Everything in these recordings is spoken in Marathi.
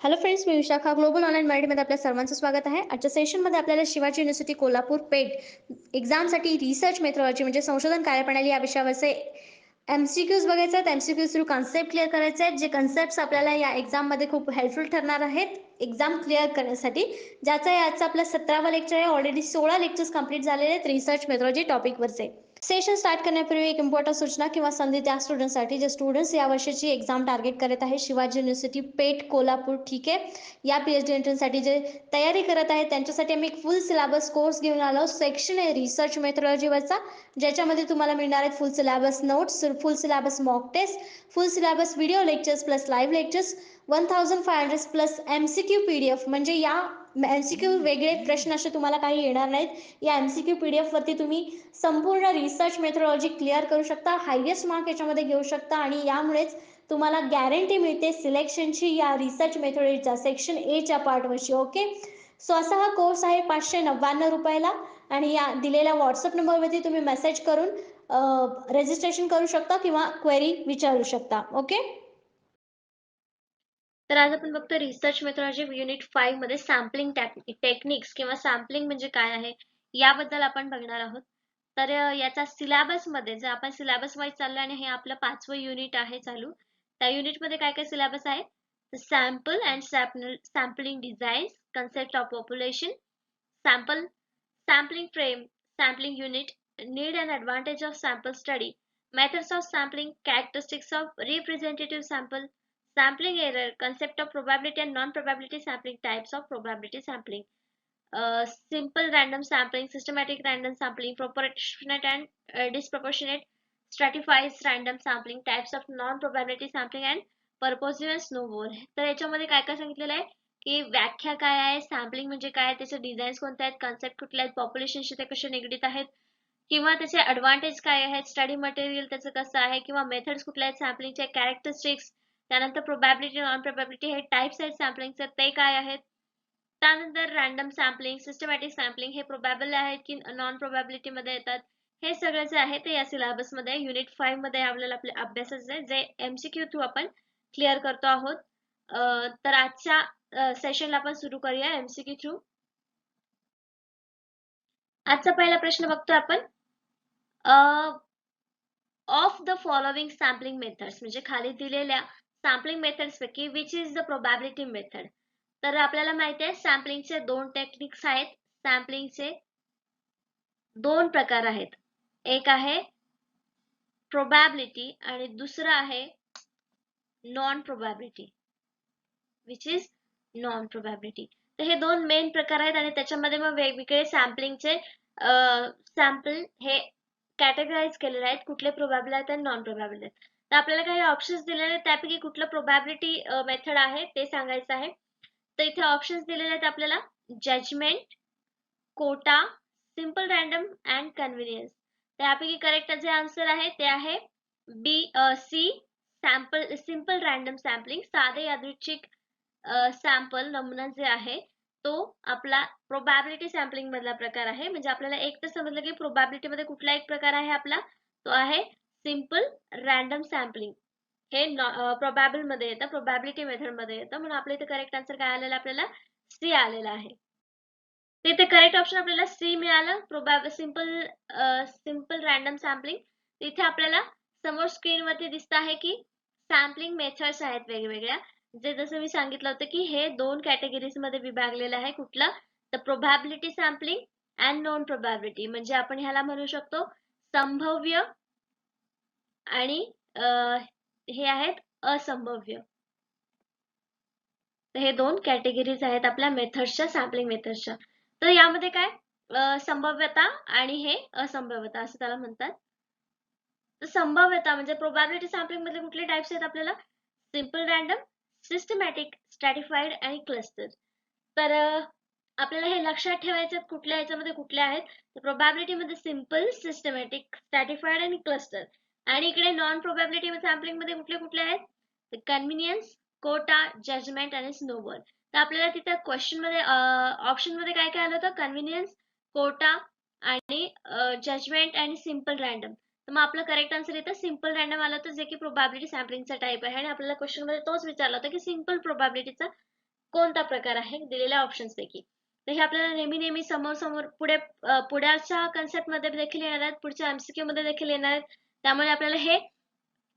हॅलो फ्रेंड्स, मी विशाखा. ग्लोबल ऑनलाईन मराठीमध्ये आपल्या सर्वांचं स्वागत आहे. आजच्या सेशनमध्ये आपल्याला शिवाजी युनिव्हर्सिटी कोल्हापूर पेट एक्झामसाठी रिसर्च मेथोडॉलॉजी म्हणजे संशोधन कार्यप्रणाली या विषयावरचे एमसीक्यूज बघायचे आहेत. एमसीक्यूज थ्रू कन्सेप्ट क्लिअर करायचे आहेत, जे कन्सेप्ट आपल्याला या एक्झाममध्ये खूप हेल्पफुल ठरणार आहेत एक्झाम क्लिअर करण्यासाठी. ज्याचा याचा आपला 17वा लेक्चर आहे. ऑलरेडी 16 लेक्चर्स कंप्लीट झालेले आहेत रिसर्च मेथोडॉलॉजी टॉपिकवरचे. सेशन स्टार्ट करण्यापूर्वी एक इम्पॉर्टंट सूचना किंवा संधी त्या स्टुडंटसाठी जे स्टुडंट्स या वर्षीची एक्झाम टार्गेट करत आहे शिवाजी युनिव्हर्सिटी पेट कोल्हापूर. ठीक आहे, या पीएचडी एंट्रन्ससाठी जे तयारी करत आहेत त्यांच्यासाठी आम्ही एक फुल सिलेबस कोर्स घेऊन आलो. सेक्शन आहे रिसर्च मेथोडॉलॉजीवरचा, ज्याच्यामध्ये तुम्हाला मिळणार आहेत full syllabus notes, full syllabus mock test, full syllabus video lectures plus live lectures, 1500 plus MCQ PDF. म्हणजे या एमसीक्यू वेगळे प्रश्न असे तुम्हाला काही येणार नाहीत. या एमसीक्यू पीडीएफ वरती तुम्ही संपूर्ण रिसर्च मेथोडॉलॉजी क्लिअर करू शकता, हायएस्ट मार्क याच्यामध्ये घेऊ शकता आणि यामुळेच तुम्हाला गॅरंटी मिळते सिलेक्शनची या रिसर्च मेथोडॉलॉजीचा सेक्शन एच्या पार्टवरची. ओके, सो असा हा कोर्स आहे 599 रुपयाला आणि या दिलेल्या व्हॉट्सअप नंबरवरती तुम्ही मेसेज करून रजिस्ट्रेशन करू शकता किंवा क्वेरी विचारू शकता. ओके, तर आज आपण बघतो रिसर्च मेथोडॉलॉजी युनिट 5 मध्ये सॅम्पलिंग टेक्निक्स किंवा सॅम्पलिंग म्हणजे काय आहे याबद्दल आपण बघणार आहोत. तर याचा सिलेबस मध्ये जर आपण सिलेबस वाईज चाललो आणि हे आपलं 5वं युनिट आहे चालू, त्या युनिट मध्ये काय काय सिलेबस आहे? Sample and sampling designs, concept of population, sample sampling frame, sampling unit, need and advantage of sample study, methods of sampling, characteristics of representative sample, sampling error, concept of probability and non-probability sampling, types of probability sampling, simple random sampling, systematic random sampling, proportionate and disproportionate, stratified random sampling, types of non-probability sampling and purposive and snowball. तर याच्यामध्ये काय काय सांगितलेलं आहे की व्याख्या काय आहे, सॅम्पलिंग म्हणजे काय, त्याचे डिझाईन्स कोणते आहेत, कन्सेप्ट कुठले आहेत, पॉप्युलेशनशी ते कसे निगडीत आहेत किंवा त्याचे ॲडव्हान्टेज काय आहेत, स्टडी मटेरियल त्याचं कसं आहे किंवा मेथड्स कुठल्या आहेत, सॅम्पलिंगचे कॅरेक्टरिस्टिक्स, त्यानंतर प्रोबॅबिलिटी नॉन प्रोबॅबिलिटी हे टाइप्स आहेत सॅम्पलिंगचे ते काय आहेत, त्यानंतर रँडम सॅम्पलिंग, सिस्टमॅटिक सॅम्पलिंग हे प्रोबॅबल आहेत की नॉन प्रोबॅबिलिटी मध्ये येतात. हे सगळं जे आहे ते या सिलेबस मध्ये युनिट 5 मध्ये आपल्याला आपले अभ्यासाचे जे एमसीक्यू थ्रू आपण क्लिअर करतो आहोत. तर आजच्या सेशनला आपण सुरू करूया एमसीक्यू थ्रू. आजचा पहिला प्रश्न बघतो आपण. Of the following sampling methods म्हणजे खाली दिलेल्या सॅम्पलिंग मेथड्स पैकी which is the probability method. तर आपल्याला माहिती आहे सॅम्पलिंगचे दोन टेक्निक्स आहेत. सॅम्पलिंगचे दोन प्रकार आहेत. एक आहे प्रोबॅबिलिटी आणि दुसरा आहे non probability, which is non probability. तर हे दोन मेन प्रकार आहेत आणि त्याच्यामध्ये मग वेगवेगळे सॅम्पलिंगचे सॅम्पल हे कॅटेगराइज केलेले आहेत, कुठले प्रोबॅबल आहेत आणि नॉन प्रोबॅबल आहेत. तर आपल्याला काही ऑप्शन्स दिलेले आहेत, त्यापैकी कुठलं प्रोबॅबिलिटी मेथड आहे ते सांगायचं आहे. तर इथे ऑप्शन्स दिलेले आहेत आपल्याला judgment, quota, simple random and convenience. त्यापैकी करेक्ट जे आन्सर आहे ते आहे B C, sample simple random sampling. साधे यादृच्छिक सॅम्पल नमुना जे आहे तो आपला प्रोबॅबिलिटी सॅम्पलिंग मधला प्रकार आहे. म्हणजे आपल्याला एक तर समजलं की प्रोबॅबिलिटी मध्ये कुठला एक प्रकार आहे आपला, तो आहे सिंपल रँडम सॅम्पलिंग. हे प्रोबॅबल मध्ये येतं, प्रोबॅबिलिटी मेथड मध्ये येतं. म्हणून आपल्या इथे करेक्ट आन्सर काय आलेला आपल्याला सी आलेला आहे. तिथे करेक्ट ऑप्शन आपल्याला सी मिळालं. Simple random sampling. इथे आपल्याला समोर स्क्रीन वरती दिसत आहे की सॅम्पलिंग मेथड्स आहेत वेगवेगळ्या, जे जसं मी सांगितलं होतं की हे दोन कॅटेगरीज मध्ये विभागलेलं आहे. कुठलं तर probability sampling and non probability. म्हणजे आपण ह्याला म्हणू शकतो संभाव्य आणि हे आहेत असंभाव्य. तर हे दोन कॅटेगरीज आहेत आपल्या मेथड्सच्या, सॅम्पलिंग मेथड्सच्या. तर यामध्ये काय संभाव्यता आणि हे असंभाव्यता असं त्याला म्हणतात. तर संभाव्यता म्हणजे प्रोबॅबिलिटी सॅम्पलिंग मध्ये कुठले टाइप्स आहेत आपल्याला सिंपल रँडम, सिस्टमॅटिक, स्ट्रॅटिफाईड आणि क्लस्टर. तर आपल्याला हे लक्षात ठेवायचे कुठल्या ह्याच्यामध्ये कुठले आहेत. तर प्रोबॅबिलिटी मध्ये सिंपल, सिस्टमॅटिक, स्ट्रॅटिफाईड आणि क्लस्टर. आणि इकडे नॉन प्रोबॅबिलिटी सॅम्पलिंग मध्ये कुठले कुठले आहेत तर कन्व्हिनियन्स, कोटा, जजमेंट आणि स्नोबॉल. तर आपल्याला तिथे क्वेश्चन मध्ये ऑप्शन मध्ये काय काय आलं होतं कन्व्हिनियन्स, कोटा आणि जजमेंट आणि सिंपल रँडम. तर मग आपलं करेक्ट आन्सर येतं सिंपल रँडम आलं होतं, जे की प्रोबॅबिलिटी सॅम्पलिंगचा टाइप आहे आणि आपल्याला क्वेश्चन मध्ये तोच विचारला होता की सिंपल प्रोबॅबिलिटीचा कोणता प्रकार आहे दिलेल्या ऑप्शन्स पैकी. तर हे आपल्याला नेहमी समोर पुढच्या कन्सेप्ट मध्ये देखील येणार आहेत, पुढच्या MCQ मध्ये देखील येणार आहेत. त्यामुळे आपल्याला हे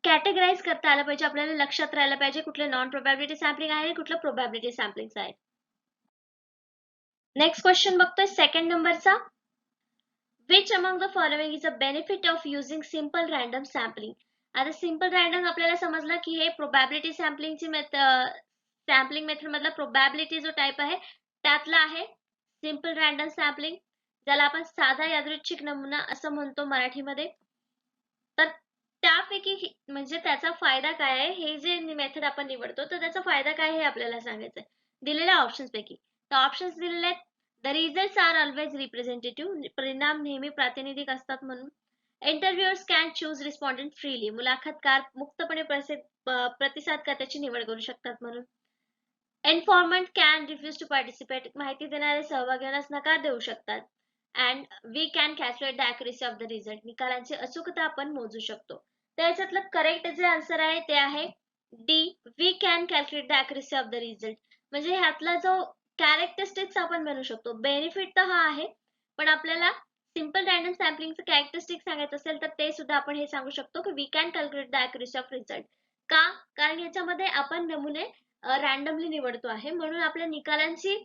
कॅटेगराइज करता आलं पाहिजे, आपल्याला लक्षात राहायला पाहिजे कुठले नॉन प्रोबॅबिलिटी सॅम्पलिंग आहे, कुठलं प्रोबॅबिलिटी सॅम्पलिंग आहे. नेक्स्ट क्वेश्चन बघतोय सेकंड नंबरचा. Which among the following is a benefit of using simple random sampling? आता सिंपल रॅन्डम आपल्याला समजलं की हे प्रोबॅबिलिटी सॅम्पलिंगची सॅम्पलिंग मेथड मधला प्रोबॅबिलिटी जो टाइप आहे त्यातला आहे सिंपल रॅन्डम सॅम्पलिंग, ज्याला आपण साधा यादृच्छिक नमुना असं म्हणतो मराठीमध्ये. तर त्यापैकी म्हणजे त्याचा फायदा काय आहे, हे जे मेथड आपण निवडतो तर त्याचा फायदा काय हे आपल्याला सांगायचं आहे दिलेल्या ऑप्शन्स पैकी. तर ऑप्शन्स दिलेले आहेत. The results are always representative, परिणाम नेहमी प्रातिनिधिक असतात म्हणून. Interviewers can choose respondent freely, मुलाखतकार मुक्तपणे प्रतिसादकर्त्याची निवड करू शकतात म्हणून. Informant can refuse to participate, माहिती देणारे सहभागी होण्यास नकार देऊ शकतात. And we can calculate the accuracy of the result, निकालांची अचूकता आपण मोजू शकतो. तर याच्यातलं करेक्ट जे आन्सर आहे ते आहे D, we can calculate the accuracy of the result. म्हणजे ह्यातला जो कॅरेक्टरिस्टिक्स आपण म्हणू शकतो, बेनिफिट तर हा आहे, पण आपल्याला सिंपल रॅन्डम सॅम्पलिंगचं कॅरेक्टरिस्टिक सांगायचं असेल तर ते सुद्धा आपण हे सांगू शकतो की we can calculate the accuracy of result. का? कारण याच्यामध्ये आपण नमुने रॅन्डमली निवडतो आहे, म्हणून आपल्या निकालांची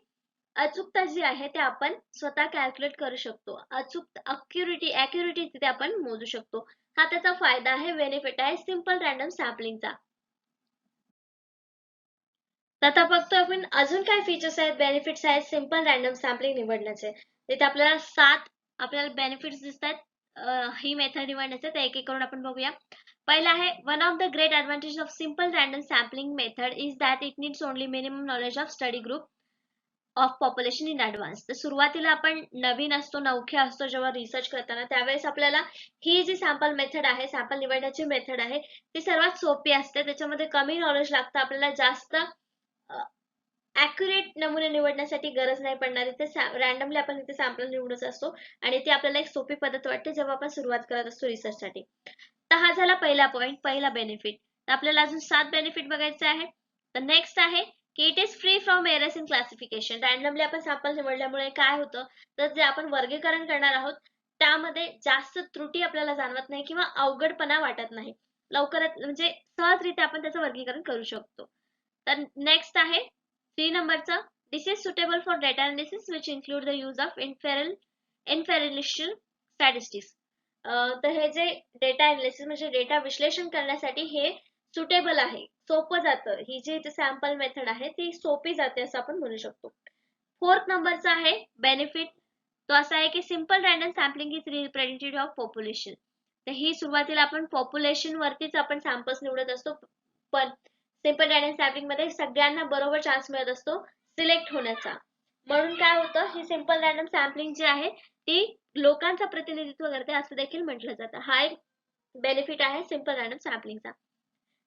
अचूकता जी आहे ते आपण स्वतः कॅल्क्युलेट करू शकतो. अॅक्युरेटी तिथे आपण मोजू शकतो. हा त्याचा फायदा आहे, बेनिफिट आहे सिंपल रॅन्डम सॅम्पलिंगचा. तर आता बघतोय आपण अजून काय फीचर्स आहेत, बेनिफिट्स आहेत सिंपल रॅन्डम सॅम्पलिंग निवडण्याचे. तिथे आपल्याला 7 आपल्याला बेनिफिट्स दिसतात ही मेथड निवडण्याचे. ते एक एक करून आपण बघूया. पहिला आहे, one of the great advantage of simple random sampling method is that it needs only minimum knowledge of study group of population in advance. तर सुरुवातीला आपण नवीन असतो, नवखे असतो जेव्हा रिसर्च करताना, त्यावेळेस आपल्याला ही जी सॅम्पल मेथड आहे, सॅम्पल निवडण्याची मेथड आहे ती सर्वात सोपी असते. त्याच्यामध्ये कमी नॉलेज लागतं, आपल्याला जास्त ॲक्युरेट नमुने निवडण्यासाठी गरज नाही पडणार. इथे रॅन्डमली आपण इथे सॅम्पल निवडत असतो आणि ती आपल्याला एक सोपी पद्धत वाटते जेव्हा आपण सुरुवात करत असतो रिसर्चसाठी. तर हा झाला पहिला पॉइंट, पहिला बेनिफिट. तर आपल्याला अजून 7 बेनिफिट बघायचे आहे. तर नेक्स्ट आहे की it is free from errors in classification. Randomly आपण सॅम्पल निवडल्यामुळे काय होतं, तर जे आपण वर्गीकरण करणार आहोत त्यामध्ये जास्त त्रुटी आपल्याला जाणवत नाही किंवा अवघडपणा वाटत नाही. लवकरात म्हणजे सहजरित्या आपण त्याचं वर्गीकरण करू शकतो. तर नेक्स्ट आहे 3 नंबरचा, this is suitable for data analysis which include the use of inferential statistics. तर हे जे डेटा अनालिसिस म्हणजे डेटा विश्लेषण करण्यासाठी हे सुटेबल आहे, सोपं जातं. ही जी सॅम्पल मेथड आहे ती सोपी जाते असं आपण म्हणू शकतो. 4th नंबरचा आहे बेनिफिट, तो असा आहे की simple random sampling is representative of population. तर ही सुरुवातीला आपण पॉप्युलेशन वरतीच आपण सॅम्पल्स निवडत असतो, पण सिंपल रॅन्डम सॅम्पलिंग मध्ये सगळ्यांना बरोबर चान्स मिळत असतो सिलेक्ट होण्याचा. म्हणून काय होतं, ही सिंपल रॅन्डम सॅम्पलिंग जी आहे ती लोकांचं प्रतिनिधित्व करते असं देखील म्हटलं जातं. हा एक बेनिफिट आहे सिंपल रॅन्डम सॅम्पलिंगचा.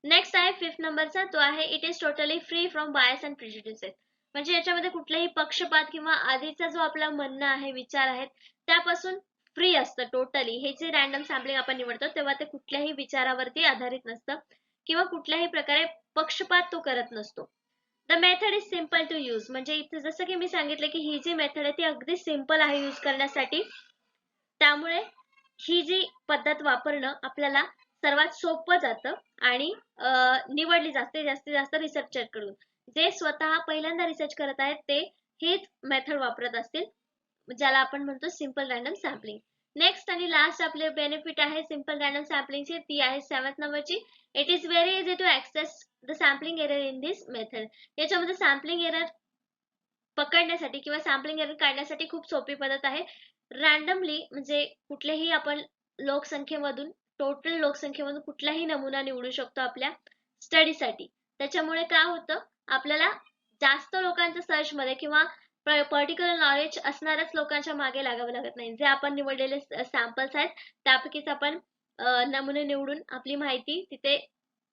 नेक्स्ट आहे 5th नंबरचा, तो आहे it is totally free from bias and prejudices. म्हणजे याच्यामध्ये कुठलाही पक्षपात किंवा आधीचा जो आपला म्हणणं आहे, विचार आहेत त्यापासून फ्री असतं टोटली. हे जे रॅन्डम सॅम्पलिंग आपण निवडतो तेव्हा ते कुठल्याही विचारावरती आधारित नसतं किंवा कुठल्याही प्रकारे पक्षपात तो करत नसतो. The method is simple to use, म्हणजे इथे जसं की मी सांगितलं की ही जी मेथड आहे ती अगदी सिंपल आहे यूज करण्यासाठी. त्यामुळे ही जी पद्धत वापरणं आपल्याला सर्वात सोपं जातं आणि निवडली जास्तीत जास्त रिसर्चर कडून. जे स्वतः पहिल्यांदा रिसर्च करत आहेत ते हीच मेथड वापरत असतील, ज्याला आपण म्हणतो सिंपल रॅन्डम सॅम्पलिंग. नेक्स्ट आणि लास्ट आपले बेनिफिट आहे सिंपल रॅन्डम सॅम्पलिंगची, ती आहे 7th नंबरची. It is very easy to access the sampling error in this method. याच्यामध्ये सॅम्पलिंग एरर पकडण्यासाठी किंवा सॅम्पलिंग एरर काढण्यासाठी खूप सोपी पद्धत आहे. रॅन्डमली म्हणजे कुठल्याही आपण लोकसंख्येमधून, टोटल लोकसंख्येमधून कुठलाही नमुना निवडू शकतो आपल्या स्टडीसाठी. त्याच्यामुळे काय होतं, आपल्याला जास्त लोकांच्या सर्चमध्ये किंवा पर्टिक्युलर नॉलेज असणाऱ्याच लोकांच्या मागे लागावं लागत नाही. जे आपण निवडलेले सॅम्पल्स आहेत त्यापैकीच आपण नमुने निवडून आपली माहिती तिथे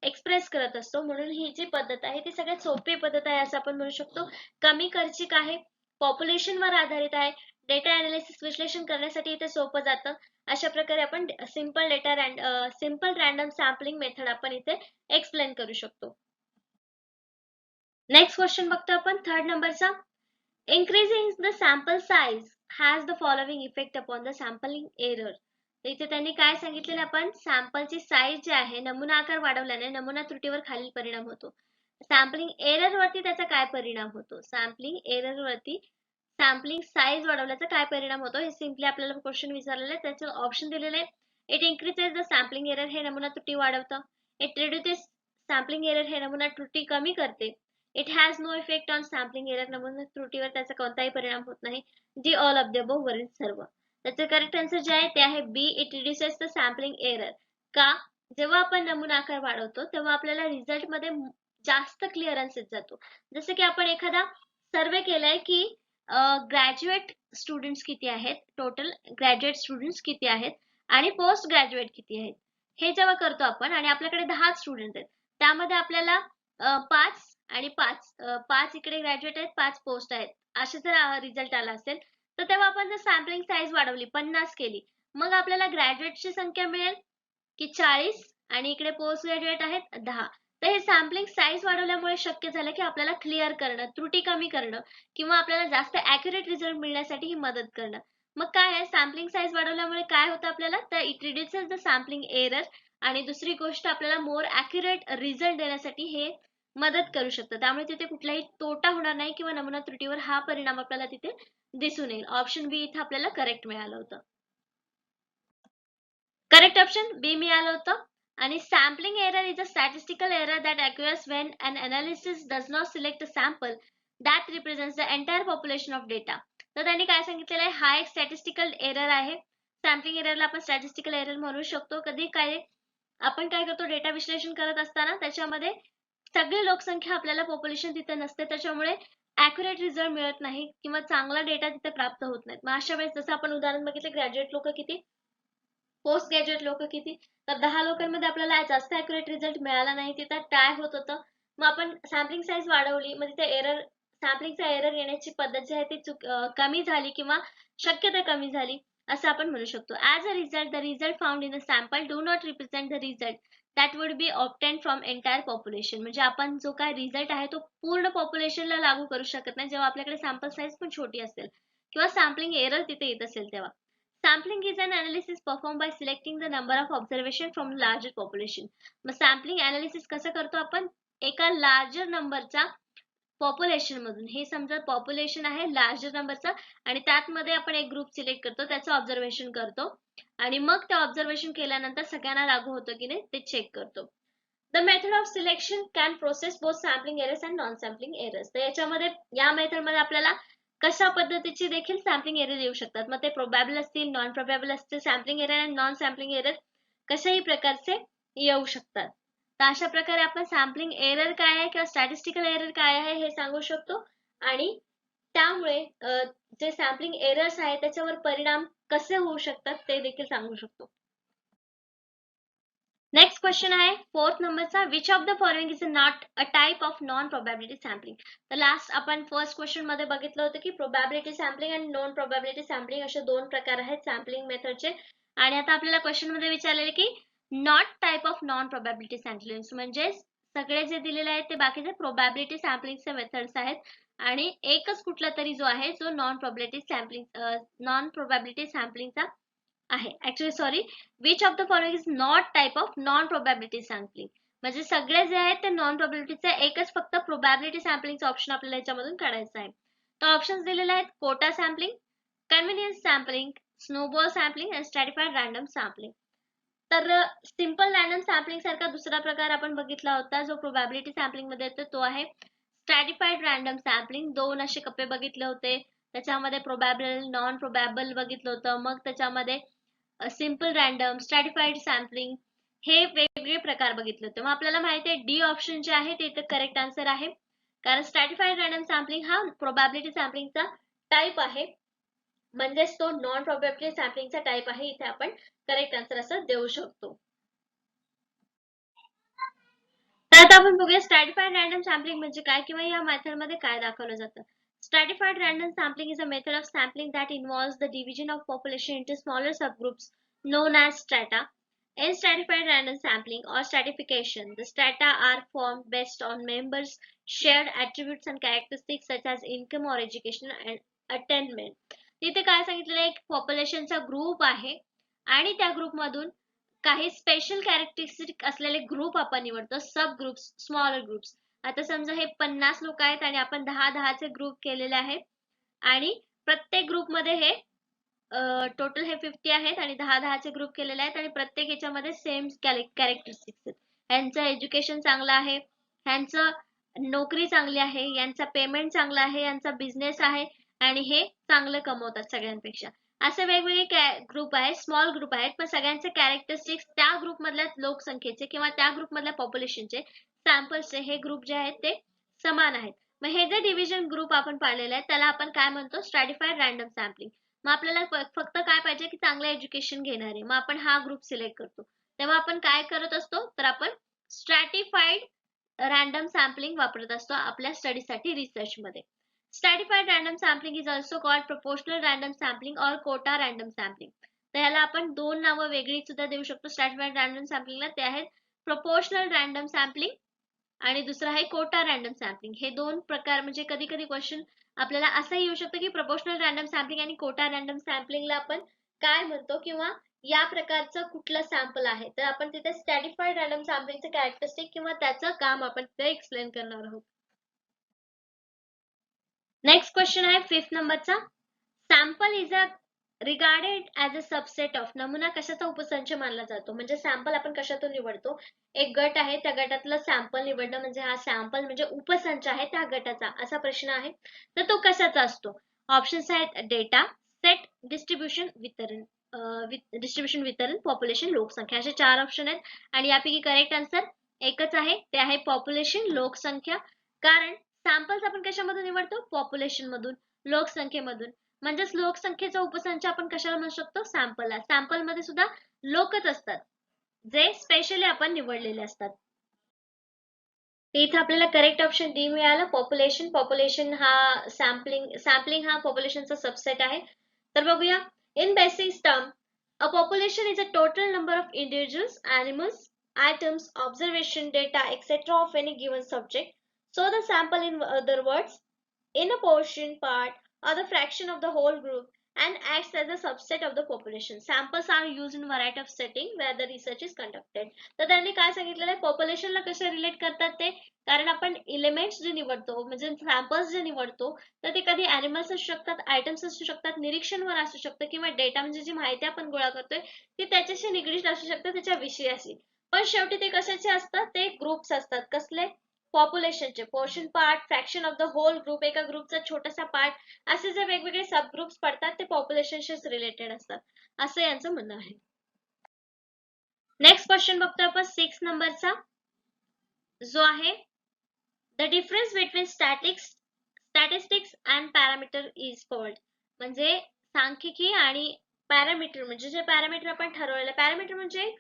एक्सप्रेस करत असतो. म्हणून ही जी पद्धत आहे ती सगळ्यात सोपी पद्धत आहे असं आपण म्हणू शकतो. कमी खर्चिक आहे, पॉप्युलेशनवर आधारित आहे, डेटा अनालिसिस विश्लेषण करण्यासाठी इथे सोपं जातं. अशा प्रकारे आपण सिंपल रॅन्डम सॅम्पलिंग मेथड आपण इथे एक्सप्लेन करू शकतो. नेक्स्ट क्वेश्चन बघतो आपण 3rd नंबरचा. Increasing the sample size has the following effect upon the sampling error. तर इथे त्यांनी काय सांगितलेलं, आपण सॅम्पलची साईज जी आहे, नमुना आकार वाढवल्याने नमुना त्रुटीवर खालील परिणाम होतो. सॅम्पलिंग एरर वरती त्याचा काय परिणाम होतो, सॅम्पलिंग एरर वरती सॅम्पलिंग साईज वाढवल्याचा काय परिणाम होतो, हे सिंपली आपल्याला क्वेश्चन विचारलेलं आहे. त्याचे ऑप्शन दिलेले आहेत. It increases the sampling error, हे नमुना त्रुटी वाढवतं. इट रिड्युसेस सॅम्पलिंग एरर, हे नमुना त्रुटी कमी करते. It has no effect on sampling error, नमुना त्रुटीवर त्याचा कोणताही परिणाम होत नाही. जी ऑल ऑफ द अबव वरील सर्व. त्याचे करेक्ट आन्सर जे आहे ते आहे B, it reduces the sampling error. का, जेव्हा आपण नमुना आकार वाढवतो तेव्हा आपल्याला रिझल्ट मध्ये जास्त क्लिअरन्स येत जातो. जसं की आपण एखादा सर्वे केलाय की ग्रॅज्युएट स्टुडंट्स किती आहेत, टोटल ग्रॅज्युएट स्टुडंट्स किती आहेत आणि पोस्ट ग्रॅज्युएट किती आहेत, हे जेव्हा करतो आपण आणि आपल्याकडे 10 स्टुडंट आहेत, त्यामध्ये आपल्याला 5 आणि 5 इकडे ग्रॅज्युएट आहेत, 5 पोस्ट आहेत, असे जर रिझल्ट आला असेल तर तेव्हा आपण जर सॅम्पलिंग साईज वाढवली 50 केली, मग आपल्याला ग्रॅज्युएटची संख्या मिळेल की 40 आणि इकडे पोस्ट ग्रॅज्युएट आहेत 10. तर हे सॅम्पलिंग साईज वाढवल्यामुळे शक्य झालं की आपल्याला क्लिअर करणं, त्रुटी कमी करणं किंवा आपल्याला जास्त ॲक्युरेट रिझल्ट मिळण्यासाठी ही मदत करणं. मग काय आहे, सॅम्पलिंग साईज वाढवल्यामुळे काय होतं आपल्याला, तर it reduces the sampling error आणि दुसरी गोष्ट आपल्याला मोर ॲक्युरेट रिझल्ट देण्यासाठी हे मदत करू शकतं. त्यामुळे तिथे कुठलाही तोटा होणार नाही किंवा नमुना त्रुटीवर हा परिणाम आपल्याला तिथे दिसून येईल. ऑप्शन बी इथे आपल्याला करेक्ट मिळालं होतं. करेक्ट ऑप्शन बी मिळालं होतं. आणि sampling error is a statistical error that occurs when an analysis does not select a sample that represents the entire population of data. तर त्यांनी काय सांगितलेलं आहे, हा एक स्टॅटिस्टिकल एरर आहे. सॅम्पलिंग एररला आपण स्टॅटिस्टिकल एरर म्हणू शकतो. कधी काय आपण काय करतो, डेटा विश्लेषण करत असताना त्याच्यामध्ये सगळी लोकसंख्या आपल्याला पॉप्युलेशन तिथे नसते, त्याच्यामुळे ॲक्युरेट रिझल्ट मिळत नाही किंवा चांगला डेटा तिथे प्राप्त होत नाही. मग अशा वेळेस जसं आपण उदाहरण बघितलं, ग्रॅज्युएट लोक किती, पोस्ट ग्रॅज्युएट लोक किती, तर 10 लोकांमध्ये आपल्याला जास्त ॲक्युरेट रिझल्ट मिळाला नाही. तिथं काय होत होतं, मग आपण सॅम्पलिंग साईज वाढवली, मग तिथे एरर, सॅम्पलिंगचा एरर येण्याची पद्धत जी आहे ती कमी झाली किंवा शक्यता कमी झाली असं आपण म्हणू शकतो. As a result, the result found in a sample do not represent the result that would be obtain from entire population. म्हणजे आपण जो काय रिझल्ट आहे तो पूर्ण पॉप्युलेशनला लागू करू शकत नाही जेव्हा आपल्याकडे सॅम्पल साईज पण छोटी असेल किंवा सॅम्पलिंग एरर तिथे येत असेल तेव्हा. Sampling is an analysis performed by selecting the number of observation from larger population. मग सॅम्पलिंग अनालिसिस कसं करतो आपण, एका लार्जर नंबरचा पॉप्युलेशन मधून, हे समजा पॉप्युलेशन आहे लार्जर नंबरचा आणि त्यात मध्ये आपण एक ग्रुप सिलेक्ट करतो, त्याचं ऑब्झर्वेशन करतो आणि मग ते ऑब्झर्वेशन केल्यानंतर सगळ्यांना लागू होतं की नाही ते चेक करतो. The method of selection can process both sampling errors and non-sampling errors. तर याच्यामध्ये, या मेथड मध्ये आपल्याला कशा पद्धतीची देखील सॅम्पलिंग एरर येऊ शकतात. मग ते प्रोबॅबल असतील, नॉन प्रोबॅबल असतील, सॅम्पलिंग एरर आणि नॉन सॅम्पलिंग एरर कशाही प्रकारचे येऊ शकतात. तर अशा प्रकारे आपण सॅम्पलिंग एरर काय आहे किंवा स्टॅटिस्टिकल एरर काय आहे हे सांगू शकतो आणि त्यामुळे जे सॅम्पलिंग एरर्स आहे त्याच्यावर परिणाम कसे होऊ शकतात ते देखील सांगू शकतो. नेक्स्ट क्वेश्चन आहे 4th नंबरचा, which of the following is not a type of non probability sampling. तर लास्ट आपण फर्स्ट क्वेश्चन मध्ये बघितलं होतं की प्रोबॅबिलिटी सॅम्पलिंग आणि नॉन प्रोबॅबिलिटी सॅम्पलिंग असे दोन प्रकार आहेत सॅम्पलिंग मेथडचे. आणि आता आपल्याला क्वेश्चन मध्ये विचारलेले की not type of non probability sampling, म्हणजे सगळे जे दिलेले आहेत ते बाकीचे प्रोबॅबिलिटी सॅम्पलिंगचे मेथड्स आहेत आणि एकच कुठला तरी जो आहे जो नॉन प्रोबॅबिलिटी सॅम्पलिंगचा आहे. Actually sorry, which of the following is not type of non probability sampling, म्हणजे सगळे जे आहेत ते नॉन प्रोबॅबिलिटीचे, एकच फक्त प्रोबॅबिलिटी सॅम्पलिंगचा ऑप्शन आपल्याला याच्यामधून काढायचा आहे. तर ऑप्शन्स दिलेले आहेत quota sampling, convenience sampling, snowball sampling आणि स्ट्रॅटिफाईड रँडम सॅम्पलिंग. तर सिंपल रँडम सॅम्पलिंग सारखा दुसरा प्रकार आपण बघितला होता जो प्रोबॅबिलिटी सॅम्पलिंग मध्ये येतो, तो आहे स्ट्रॅटिफाईड रँडम सॅम्पलिंग. दोन असे कप्पे बघितले होते, त्याच्यामध्ये प्रोबॅबल, नॉन प्रोबॅबल बघितलं होतं, मग त्याच्यामध्ये सिंपल रँडम, स्ट्रॅटिफाईड सॅम्पलिंग हे वेगवेगळे प्रकार बघितले होते. मग आपल्याला माहिती आहे डी ऑप्शन जे आहे ते इथे करेक्ट आन्सर आहे, कारण स्ट्रॅटिफाईड रँडम सॅम्पलिंग हा प्रोबॅबिलिटी सॅम्पलिंगचा टाइप आहे, म्हणजेच तो नॉन प्रोबॅबिलिटी सॅम्पलिंगचा टाइप आहे. इथे आपण करेक्ट आन्सर असं देऊ शकतो. तर आता आपण बघूया स्ट्रॅटिफाईड रँडम सॅम्पलिंग म्हणजे काय किंवा या मेथड मध्ये काय दाखवलं जातं. Stratified random sampling is a method of sampling that involves the division of population into smaller subgroups known as strata. In stratified random sampling or stratification, the strata are formed based on members' shared attributes and characteristics such as income or education and attainment. तिथे काय सांगितलेलं आहे, एक पॉप्युलेशनचा ग्रुप आहे आणि त्या ग्रुपमधून काही स्पेशल कॅरेक्टरिस्टिक असलेले ग्रुप आपण निवडतो, सब ग्रुप्स, स्मॉलर ग्रुप्स. आता समजा हे 50 लोक आहेत आणि आपण 10-10 चे ग्रुप केलेले आहेत आणि प्रत्येक ग्रुपमध्ये हे टोटल हे 50 आहेत आणि 10-10 चे ग्रुप केलेले आहेत आणि प्रत्येक याच्यामध्ये सेम कॅरेक्टरिस्टिक्स आहेत. यांचं एज्युकेशन चांगलं आहे, यांचं नोकरी चांगली आहे, यांचा पेमेंट चांगला आहे, यांचा बिझनेस आहे आणि हे चांगलं कमवतात सगळ्यांपेक्षा. असे वेगवेगळे ग्रुप आहेत, स्मॉल ग्रुप आहेत, पण सगळ्यांचे कॅरेक्टरिस्टिक्स त्या ग्रुप मधल्या लोकसंख्येचे किंवा त्या ग्रुप मधल्या पॉप्युलेशनचे सॅम्पल्सचे हे ग्रुप जे आहेत ते समान आहेत. मग हे जे डिव्हिजन ग्रुप आपण पाळलेले आहेत त्याला आपण काय म्हणतो, स्ट्रॅटिफाईड रॅन्डम सॅम्पलिंग. मग आपल्याला फक्त काय पाहिजे की चांगलं एज्युकेशन घेणारे, मग आपण हा ग्रुप सिलेक्ट करतो. तेव्हा आपण काय करत असतो, तर आपण स्ट्रॅटिफाईड रॅन्डम सॅम्पलिंग वापरत असतो आपल्या स्टडीसाठी रिसर्च मध्ये. स्ट्रॅटिफाईड random sampling is also called proportional random sampling और कोटा रॅन्डम सॅम्पलिंग. तर ह्याला आपण दोन नावं वेगळी सुद्धा देऊ शकतो स्ट्रॅटिफाईड रॅन्डम सॅम्पलिंगला. ते आहेत प्रोपोर्शनल रॅन्डम सॅम्पलिंग आणि दुसरा आहे कोटा रॅन्डम सॅम्पलिंग. हे दोन प्रकार म्हणजे कधी कधी क्वेश्चन आपल्याला असंही येऊ शकतं की प्रोपोर्शनल रॅन्डम सॅम्पलिंग आणि कोटा रॅन्डम सॅम्पलिंगला आपण काय म्हणतो किंवा या प्रकारचं कुठलं सॅम्पल आहे. तर आपण तिथे स्ट्रॅटिफाईड रॅन्डम सॅम्पलिंगचं कॅरेक्टरिस्टिक किंवा त्याचं काम आपण तिथे एक्सप्लेन करणार आहोत. नेक्स्ट क्वेश्चन आहे 5th नंबरचा. Sample is a regarded as a subset of. नमुना कशाचा उपसंच मानला जातो, म्हणजे सॅम्पल आपण कशातून निवडतो, एक गट आहे त्या गटातलं सॅम्पल निवडणं म्हणजे हा सॅम्पल म्हणजे उपसंच आहे त्या गटाचा, असा प्रश्न आहे. तर तो कशाचा असतो. ऑप्शन्स आहेत डेटा, सेट, डिस्ट्रीब्युशन, वितरण, वितरण, पॉप्युलेशन, लोकसंख्या, असे 4 ऑप्शन आहेत आणि यापैकी करेक्ट आन्सर एकच आहे, ते आहे पॉप्युलेशन, लोकसंख्या. कारण सॅम्पल्स आपण कशामधून निवडतो, पॉप्युलेशन मधून, लोकसंख्येमधून. म्हणजेच लोकसंख्येचा उपसंच आपण कशाला म्हणू शकतो, सॅम्पलला. सॅम्पल मध्ये सुद्धा लोकच असतात जे स्पेशली आपण निवडलेले असतात. इथे आपल्याला करेक्ट ऑप्शन डी मिळालं, पॉप्युलेशन. पॉप्युलेशन हा सॅम्पलिंग हा पॉप्युलेशनचा सबसेट आहे. तर बघूया. In basic term, a population is a total number of individuals, animals, items, observation, data, etc. of any given subject. So the sample, in other words, in a portion, part, or the fraction of the whole group and acts as a subset of the population. Samples are used in variety of setting where the research is conducted. तर त्यांनी काय सांगितलेलं आहे, पॉप्युलेशनला कसे रिलेट करतात ते, कारण आपण एलिमेंट्स जे निवडतो म्हणजे सॅम्पल्स जे निवडतो तर ते कधी ॲनिमल्स असू शकतात, आयटम्स असू शकतात, निरीक्षणवर असू शकतं किंवा डेटा म्हणजे जी माहिती आपण गोळा करतोय ती त्याच्याशी निगडीत असू शकतं, त्याच्या विषयाशी. पण शेवटी ते कशाचे असतात, ते ग्रुप्स असतात. कसले, पॉप्युलेशनचे. Portion, part, fraction of the whole group, एका ग्रुपचा छोटासा पार्ट, असे जे वेगवेगळे सब ग्रुप्स पडतात ते पॉप्युलेशनशीच रिलेटेड असतात, असं यांचं म्हणणं आहे. नेक्स्ट क्वेश्चन बघतो आपण 6 नंबरचा, जो आहे the difference between statistics and parameter is called. म्हणजे सांख्यिकी आणि पॅरामीटर, म्हणजे जे पॅरामीटर आपण ठरवलेलं, पॅरामीटर म्हणजे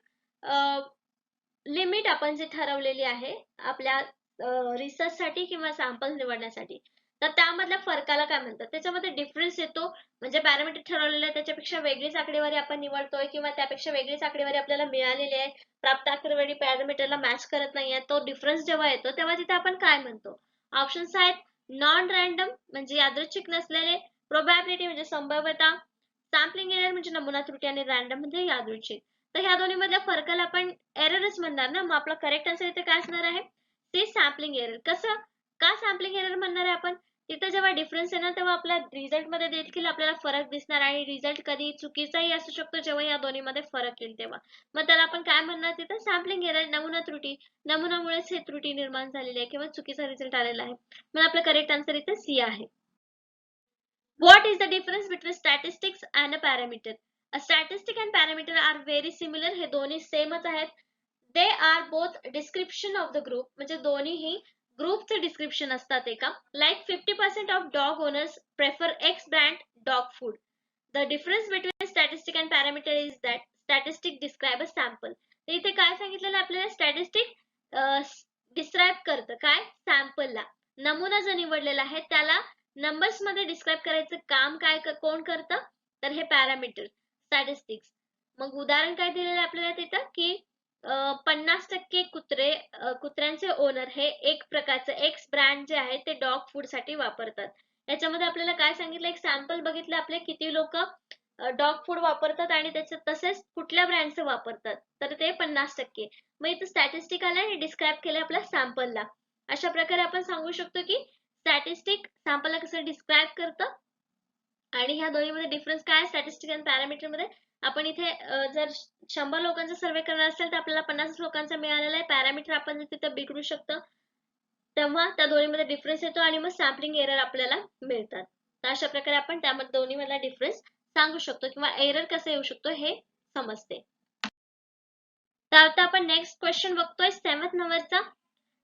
लिमिट आपण जे ठरवलेली आहे आपल्या रिसर्च साठी किंवा सॅम्पल निवडण्यासाठी, तर त्यामधल्या फरकाला काय म्हणतात. त्याच्यामध्ये डिफरन्स येतो, म्हणजे पॅरामीटर ठरवलेलं आहे त्याच्यापेक्षा वेगळीच आकडेवारी आपण निवडतोय किंवा त्यापेक्षा वेगळीच आकडेवारी आपल्याला मिळालेली आहे, प्राप्त आकडेवारी पॅरामीटरला मॅच करत नाहीये, तो डिफरन्स जेव्हा येतो तेव्हा तिथे आपण काय म्हणतो. ऑप्शन्स आहेत नॉन रॅन्डम म्हणजे यादृच्छिक नसलेले, प्रोबॅबिलिटी म्हणजे संभाव्यता, सॅम्पलिंग एरर म्हणजे नमुना त्रुटी आणि रॅन्डम म्हणजे यादृच्छिक. तर ह्या दोन्ही मधल्या फरकाला आपण एररच म्हणणार ना. मग आपला करेक्ट आन्सर इथे काय असणार आहे, सी सॅम्पलिंग एरर. कसं, का सॅम्पलिंग एरर म्हणणार आहे आपण, तिथे जेव्हा डिफरन्स येणार तेव्हा आपल्या रिझल्ट मध्ये देखील आपल्याला फरक दिसणार आणि रिझल्ट कधी चुकीचाही असू शकतो जेव्हा या दोन्ही मध्ये फरक येईल तेव्हा. मग त्याला आपण काय म्हणणार तिथं, सॅम्पलिंग एरर, नमुना त्रुटी. नमुनामुळेच हे त्रुटी निर्माण झालेली आहे किंवा चुकीचा रिझल्ट आलेला आहे. मग आपलं करेक्ट आन्सर इथे सी आहे. What is the difference between statistics and a parameter? A statistic and parameter are very similar. हे दोन्ही सेमच आहेत. They are both description of the group. म्हणजे दोन्हीही ग्रुपचे डिस्क्रिप्शन असतात एका. Like 50% of dog owners prefer X brand dog food. The difference between statistic and parameter is that statistic describe a sample. तर इथे काय सांगितलेलं आपल्याला, स्टॅटिस्टिक डिस्क्राइब करतं काय, सॅम्पलला. नमुना जो निवडलेला आहे त्याला नंबर्स मध्ये डिस्क्राइब करायचं काम काय कोण करतं, तर हे पॅरामीटर स्टॅटिस्टिक्स. मग उदाहरण काय दिलेलं आहे आपल्याला तिथं की 50% कुत्र्यांचे ओनर हे एक प्रकारचं एक्स ब्रँड जे आहे ते डॉग फूड साठी वापरतात. याच्यामध्ये आपल्याला काय सांगितलं, एक सॅम्पल बघितलं आपले किती लोक डॉग फूड वापरतात आणि त्याचे तसेच कुठल्या ब्रँडचे वापरतात, तर ते 50%. मग इथं स्टॅटिस्टिक आलंय आणि डिस्क्राईब केलंय आपल्या सॅम्पलला. अशा प्रकारे आपण सांगू शकतो की स्टॅटिस्टिक सॅम्पलला कसं डिस्क्राईब करतं आणि ह्या दोन्हीमध्ये डिफरन्स काय आहे स्टॅटिस्टिक आणि पॅरामीटर मध्ये. आपण इथे जर 100 लोकांचा सर्वे करणार असेल तर आपल्याला 50 लोकांचा मिळालेला आहे. पॅरामीटर आपण तिथे बिघडू शकतं, तेव्हा त्या दोन्हीमध्ये डिफरन्स येतो आणि मग सॅम्पलिंग एरर आपल्याला मिळतात. तर अशा प्रकारे आपण त्यामध्ये दोन्हीमधला डिफरन्स सांगू शकतो किंवा एरर कसं येऊ शकतो हे समजते. तर आता आपण नेक्स्ट क्वेश्चन बघतोय 7th नंबरचा.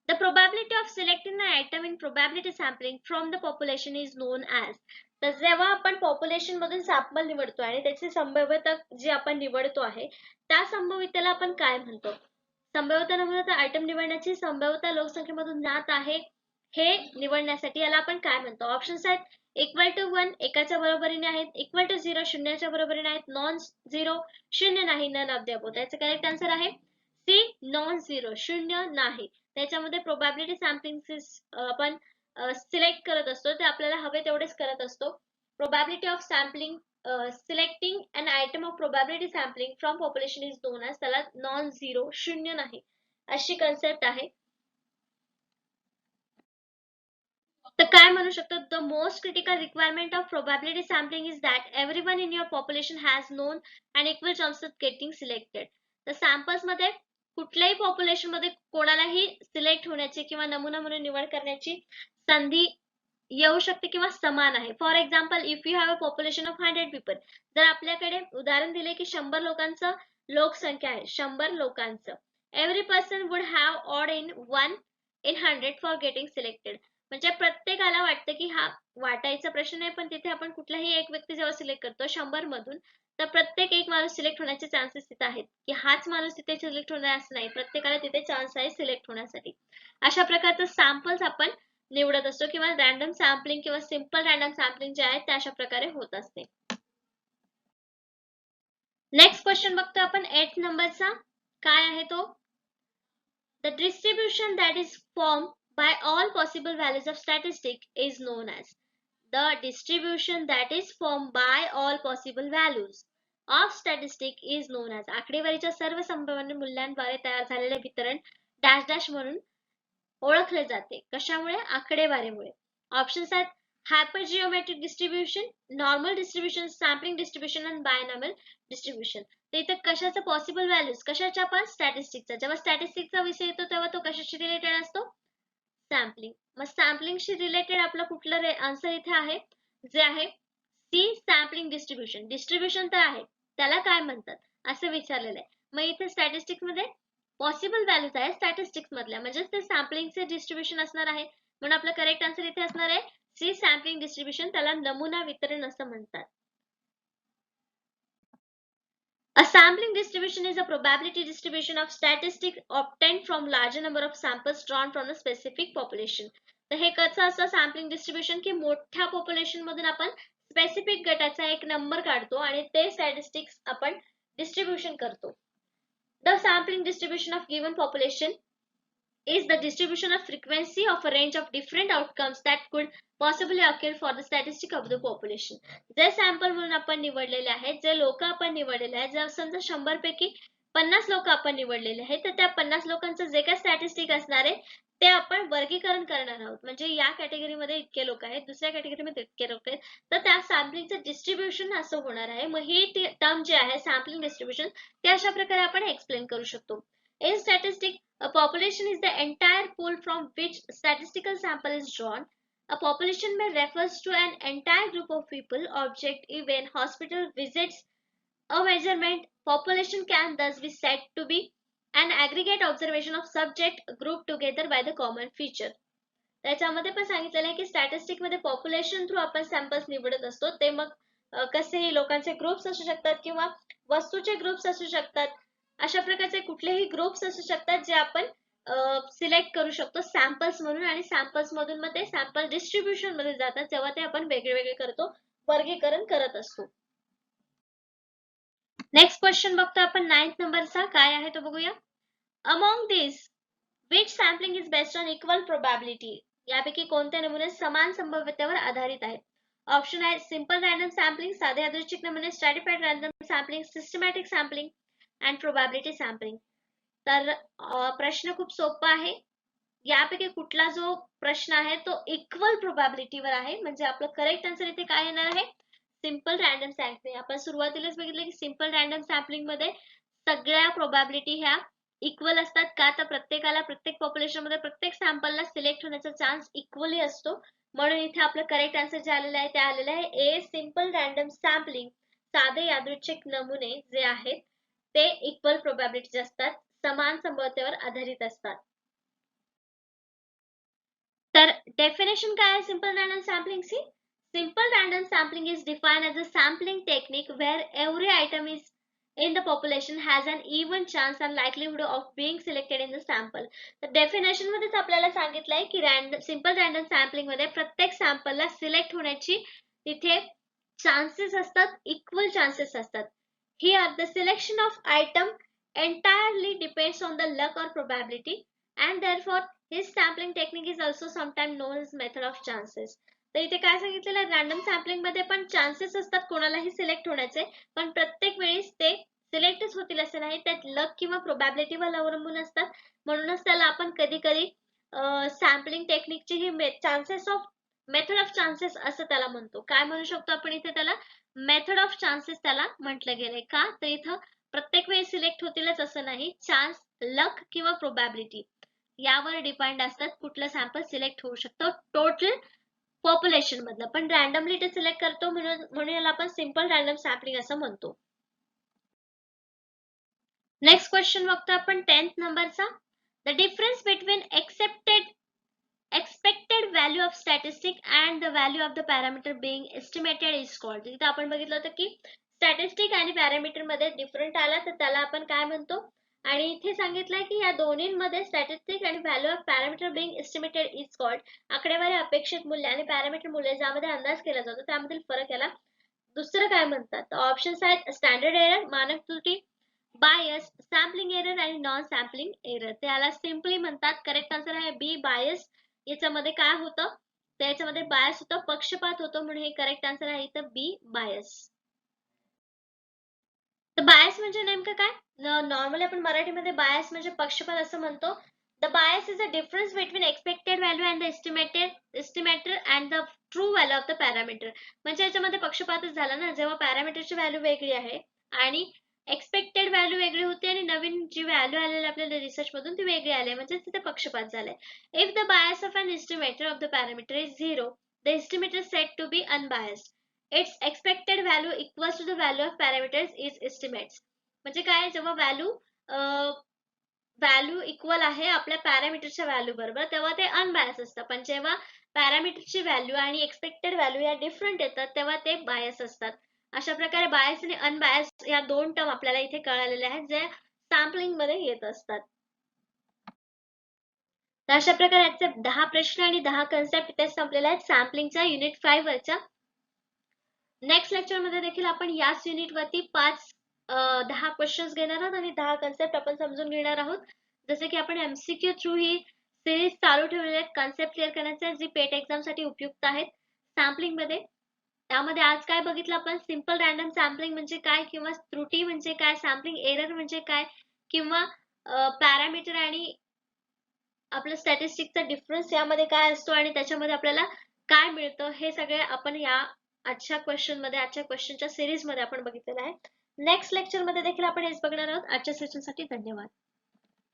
The probability of selecting an item in probability sampling from the population is known as. तर जेव्हा आपण पॉप्युलेशन मधून सॅम्पल निवडतो आणि त्याची संभाव्यता जी आपण निवडतो आहे त्या संभाव्यतेला आपण काय म्हणतो. संभाव्यता नमुना आयटम निवडण्याची संभाव्यता लोकसंख्येमधून जात आहे हे निवडण्यासाठी याला आपण काय म्हणतो. ऑप्शन्स आहेत इक्वल टू 1 एकाच्या बरोबरीने आहेत, इक्वल टू 0 शून्याच्या बरोबरीने आहेत, नॉन 0 शून्य नाही, नन ऑफ द अबोव. त्याचं करेक्ट आन्सर आहे सी नॉन 0 शून्य नाही. त्याच्यामध्ये प्रोबॅबिलिटी सॅम्पलिंग आपण सिलेक्ट करत असतो ते आपल्याला हवे तेवढेच करत असतो. Probability of sampling selecting an item of probability sampling from population is known as, त्याला नॉन 0 शून्य नाही अशी कन्सेप्ट आहे. तर काय म्हणू शकतो, the most critical requirement of probability sampling is that everyone in your population has non and equal chance of getting selected. तर सॅम्पल्स मध्ये कुठल्याही पॉप्युलेशन मध्ये कोणालाही सिलेक्ट होण्याची किंवा नमुना म्हणून निवड करण्याची संधी येऊ शकते किंवा समान आहे. For example if you have a population of 100 people, जर आपल्याकडे उदाहरण दिले की 100 लोकांचं लोकसंख्या आहे, 100 लोकांचं, every person would have odd in 1 in 100 for getting selected. म्हणजे प्रत्येकाला वाटतं की हा वाटायचा प्रश्न नाही, पण तिथे आपण कुठलाही एक व्यक्ती जेव्हा सिलेक्ट करतो 100 मधून, तर प्रत्येक एक माणूस सिलेक्ट होण्याचे चान्सेस तिथे आहेत की हाच माणूस तिथे सिलेक्ट होणार असं नाही, प्रत्येकाला तिथे चान्स आहे सिलेक्ट होण्यासाठी. अशा प्रकारचं सॅम्पल्स आपण निवडत असतो किंवा रॅन्डम सॅम्पलिंग किंवा सिंपल रॅन्डम सॅम्पलिंग जे आहे ते अशा प्रकारे होत असते. नेक्स्ट क्वेश्चन बघतो आपण 8th नंबरचा. काय आहे तो, the distribution that is form by all possible values of statistic is known as. The distribution that is formed by all possible values of statistic is known as. आकडेवारीच्या सर्व संभाव्य मूल्यांद्वारे तयार झालेले वितरण डॅश डॅश म्हणून ओळखले जाते. कशामुळे, आकडेवारीमुळे. ऑप्शन्स आहेत hypergeometric distribution, normal distribution, sampling distribution आणि बायनॉमियल डिस्ट्रीब्युशन. तर इथे कशाचं पॉसिबल व्हॅल्यूज, कशाच्या आपण स्टॅटिस्टिकचा. जेव्हा स्टॅटिस्टिकचा विषय येतो तेव्हा तो कशाशी रिलेटेड असतो, सॅम्पलिंग. मग सॅम्पलिंगशी रिलेटेड आपलं कुठलं आन्सर इथे आहे, जे आहे सी सॅम्पलिंग डिस्ट्रीब्युशन. डिस्ट्रीब्युशन तर आहे, त्याला काय म्हणतात असं विचारलेलं आहे. मग इथे स्टॅटिस्टिक्स मध्ये पॉसिबल व्हॅल्यूज आहे स्टॅटिस्टिक्स मधल्या, म्हणजे ते सॅम्पलिंगचे डिस्ट्रीब्युशन असणार आहे. म्हणून आपलं करेक्ट आन्सर इथे असणार आहे सी सॅम्पलिंग डिस्ट्रीब्युशन. त्याला नमुना वितरण असं म्हणतात. A sampling distribution is a probability distribution of statistics obtained from larger number of samples drawn from a specific population. तर हे कसं असं सॅम्पलिंग डिस्ट्रीब्युशन की मोठ्या पॉप्युलेशन मधून आपण स्पेसिफिक गटाचा एक नंबर काढतो आणि ते स्टॅटिस्टिक्स आपण डिस्ट्रीब्युशन करतो. The sampling distribution of given population is the distribution of frequency of a range of different outcomes that could possibly occur for the statistic of the population. जे सॅम्पल म्हणून आपण निवडलेले आहेत, जे लोक आपण निवडलेले आहेत, जर समजा 100 पैकी 50 लोक आपण निवडलेले आहेत, तर त्या 50 लोकांचं जे काही स्टॅटिस्टिक असणार आहे ते आपण वर्गीकरण करणार आहोत. म्हणजे या कॅटेगरीमध्ये इतके लोक आहेत, दुसऱ्या कॅटेगरीमध्ये इतके लोक आहेत, तर त्या सॅम्पलिंगचं डिस्ट्रीब्युशन असं होणार आहे. मग ही टर्म जे आहे सॅम्पलिंग डिस्ट्रीब्युशन ते अशा प्रकारे आपण एक्सप्लेन करू शकतो. In statistics, a population is the entire pool from which statistical sample is drawn. A population may refers to an entire group of people, object, event, hospital visits, a measurement. Population can thus be said to be an aggregate observation of subject grouped together by the common feature. त्याच्यामध्ये पण सांगितलेलं आहे की स्टॅटिस्टिक मध्ये पॉप्युलेशन थ्रू आपण सॅम्पल्स निवडत असतो. ते मग कसेही लोकांचे ग्रुप्स असू शकतात किंवा वस्तूचे ग्रुप्स असू शकतात. अशा प्रकारचे कुठलेही ग्रुप्स असू शकतात जे आपण सिलेक्ट करू शकतो सॅम्पल्स म्हणून, आणि सॅम्पल्स मधून मग ते सॅम्पल डिस्ट्रीब्युशन मध्ये जातात जेव्हा ते आपण वेगळे वेगळे करतो, वर्गीकरण करत असतो. नेक्स्ट क्वेश्चन बघतो आपण 9th नंबरचा. काय आहे तो बघूया. Among this which sampling is based on equal probability? यापैकी कोणते नमुने समान संभाव्यतेवर आधारित आहेत? ऑप्शन आहे सिंपल रॅन्डम सॅम्पलिंग, साधे यादृच्छिक नमुने, स्ट्रॅटिफाईड random sampling, systematic sampling and probability sampling. तर प्रश्न खूप सोपा आहे. यापैकी कुठला जो प्रश्न आहे तो इक्वल प्रोबॅबिलिटीवर आहे. म्हणजे आपलं करेक्ट आन्सर इथे काय येणार आहे? Simple random sampling. आपण सुरुवातीलाच बघितलं की सिंपल रॅन्डम सॅम्पलिंग मध्ये सगळ्या प्रोबॅबिलिटी ह्या इक्वल असतात. का तर प्रत्येकाला प्रत्येक पॉप्युलेशन मध्ये प्रत्येक सॅम्पलला सिलेक्ट होण्याचा चान्स इक्वली असतो. म्हणून इथे आपलं करेक्ट आन्सर जे आलेलं आहे ते आलेलं आहे ए सिंपल रॅन्डम सॅम्पलिंग. साधे यादृच्छिक नमुने जे आहेत ते इक्वल प्रोबॅबिलिटी असतात, समान संभाव्यतेवर आधारित असतात. तर डेफिनेशन काय आहे सिंपल रॅन्डम सॅम्पलिंगची? Simple random sampling is defined as a sampling technique where every item is in the population has an even chance and likelihood of being selected in the sample. तर डेफिनेशन मध्येच आपल्याला सांगितलंय की सिंपल रॅन्डम सॅम्पलिंग मध्ये प्रत्येक सॅम्पलला सिलेक्ट होण्याची तिथे चान्सेस असतात, इक्वल चान्सेस असतात. Here the selection of item entirely depends on the luck or probability and therefore his sampling technique is also sometimes known as method of chances. तर इथे काय सांगितलेलं आहे, रॅन्डम सॅम्पलिंग मध्ये पण चान्सेस असतात कोणालाही सिलेक्ट होण्याचे, पण प्रत्येक वेळेस ते सिलेक्टच होतील असं नाही, त्यात लक किंवा प्रोबॅबिलिटीवर अवलंबून असतात. म्हणूनच त्याला आपण कधी कधी सॅम्पलिंग टेक्निकची ही chances of method of chances असं त्याला म्हणतो. काय म्हणू शकतो आपण इथे त्याला? मेथड ऑफ चान्सेस त्याला म्हटलं गेलंय. का तर इथं प्रत्येक वेळेस सिलेक्ट होतीलच असं नाही, चान्स, लक किंवा प्रोबॅबिलिटी यावर डिपेंड असतात कुठलं सॅम्पल सिलेक्ट होऊ शकतं टोटल पॉप्युलेशन मधलं. पण रॅन्डमली ते सिलेक्ट करतो म्हणून याला आपण सिंपल रॅन्डम सॅम्पलिंग असं म्हणतो. नेक्स्ट क्वेश्चन बघतो आपण 10th नंबरचा. The difference between expected value of statistic and the value of the parameter being estimated is called. तिथे आपण बघितलं होतं की स्टॅटिस्टिक आणि पॅरामीटर मध्ये डिफरंट आला तर त्याला आपण काय म्हणतो. आणि इथे सांगितलंय की या दोन्हींमध्ये स्टॅटिस्टिक आणि value of parameter being estimated is called. आकडेवारी अपेक्षित मूल्य आणि पॅरामीटर मूल्य ज्यामध्ये अंदाज केला जातो त्यामधील फरक याला दुसरं काय म्हणतात? ऑप्शन्स आहेत स्टँडर्ड एरर, मानक त्रुटी, बायस, सॅम्पलिंग एरर आणि नॉन सॅम्पलिंग एरर. त्याला सिम्पली म्हणतात. करेक्ट आन्सर आहे बी बायस. याच्यामध्ये काय होतं? त्याच्यामध्ये बायस होतं, पक्षपात होतो, म्हणून हे करेक्ट आन्सर आहे इथं बी बायस. तर बायस म्हणजे नेमकं काय? नॉर्मली आपण मराठीमध्ये बायस म्हणजे पक्षपात असं म्हणतो. The bias is a difference between expected value and the estimator and the true value of the parameter. म्हणजे याच्यामध्ये पक्षपातच झाला ना, जेव्हा पॅरामीटरची व्हॅल्यू वेगळी आहे आणि एक्सपेक्टेड व्हॅल्यू वेगळी होती आणि नवीन जी व्हॅल्यू आलेली आपल्याला रिसर्च मधून ती वेगळी आली, म्हणजे तिथे पक्षपात झालाय. If the bias of an estimator of the parameter is 0, the estimator is said to be unbiased. Its expected value equals to the value of parameters is estimates. म्हणजे काय, जेव्हा व्हॅल्यू इक्वल आहे आपल्या पॅरामीटरच्या व्हॅल्यू बरोबर तेव्हा ते अनबायस असतं. पण जेव्हा पॅरामीटरची व्हॅल्यू आणि एक्सपेक्टेड व्हॅल्यू या डिफरंट येतात तेव्हा ते बायस असतात. अशा प्रकारे बायस आणि अनबायस या दोन टर्म आपल्याला इथे कळालेल्या आहेत जे सॅम्पलिंग मध्ये येत असतात. तर अशा प्रकारे याचे 10 प्रश्न आणि 10 कन्सेप्ट इथे संपलेले आहेत सॅम्पलिंगच्या युनिट 5 वरच्या. नेक्स्ट लेक्चर मध्ये देखील आपण याच युनिट वरती 10 क्वेश्चन्स घेणार आहोत आणि 10 कन्सेप्ट आपण समजून घेणार आहोत. जसे की आपण एमसीक्यू थ्रू ही सिरीज चालू ठेवलेली आहे कन्सेप्ट क्लिअर करण्याचे, जी पेट एक्झाम साठी उपयुक्त आहेत सॅम्पलिंग मध्ये. त्यामध्ये आज काय बघितलं आपण? सिंपल रॅन्डम सॅम्पलिंग म्हणजे काय, किंवा त्रुटी म्हणजे काय, सॅम्पलिंग एरर म्हणजे काय, किंवा पॅरामीटर आणि आपलं स्टॅटिस्टिकचा डिफरन्स यामध्ये काय असतो आणि त्याच्यामध्ये आपल्याला काय मिळतं, हे सगळे आपण या आजच्या क्वेश्चनच्या सिरीज मध्ये आपण बघितलेलं आहे. नेक्स्ट लेक्चर मध्ये देखील आपण हेच बघणार आहोत. आजच्या सेशनसाठी धन्यवाद.